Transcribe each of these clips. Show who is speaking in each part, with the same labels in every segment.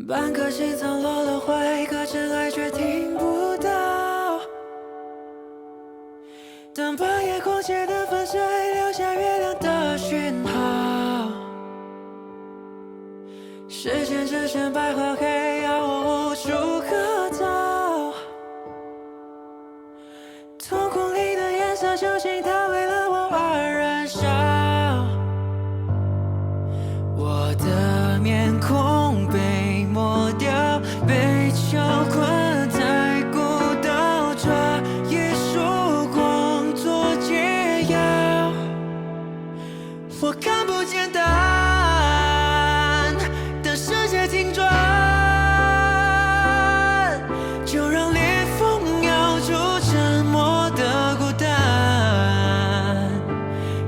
Speaker 1: 半颗心藏落了灰，可真爱却听不到。当半夜空气的粉碎留下月亮的讯号，时间只剩白和黑，要我无处可逃。瞳孔里的颜色，相信它为了我而燃烧。我的面孔被抹掉，被囚困在孤岛，抓一束光做解药。我看不见答案，等世界停转，就让裂缝咬住沉默的孤单，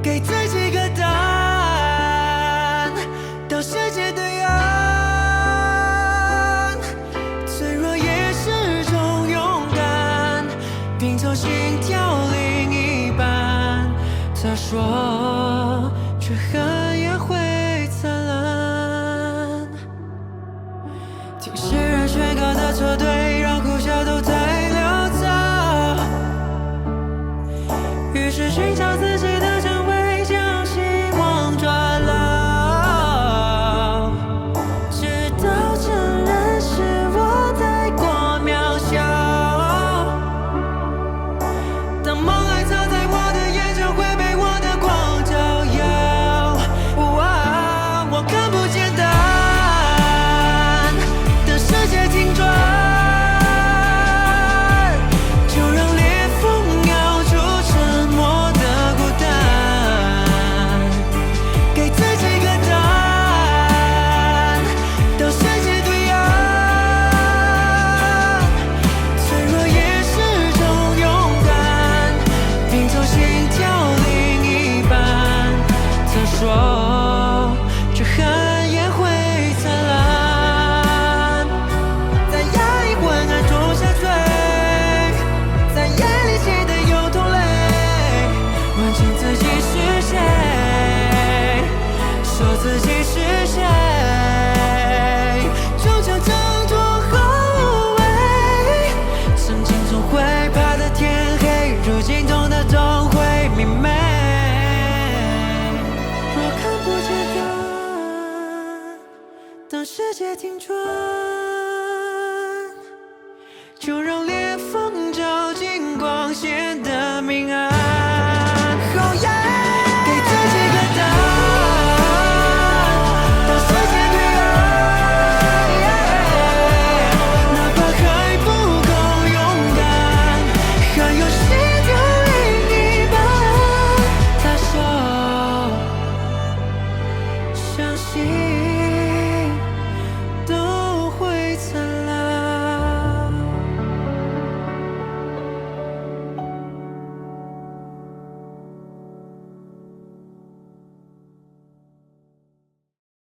Speaker 1: 给自己个答案，到世界对岸。脆弱也是种勇敢，拼凑心跳另一半。他说却很也会灿烂，听诗人宣告的错对，让苦笑都太潦草。于是寻找自己的真伪，将希望抓牢，直到承认是我太过渺小。当梦还藏在我的眼前，会被我的光照耀。我看不见答案，等世界停转，就让裂缝咬住沉默的孤单，给自己个答案，到世界对岸。脆弱也是种勇敢，拼凑心跳另一半。他说却很也会灿烂，在压抑昏暗中下坠，在夜里记得有同类，问清自己是谁，说自己是谁，终将挣脱后尾。曾经总会怕得天黑，如今懂得总会明媚。若看不见答案，当世界停转，就让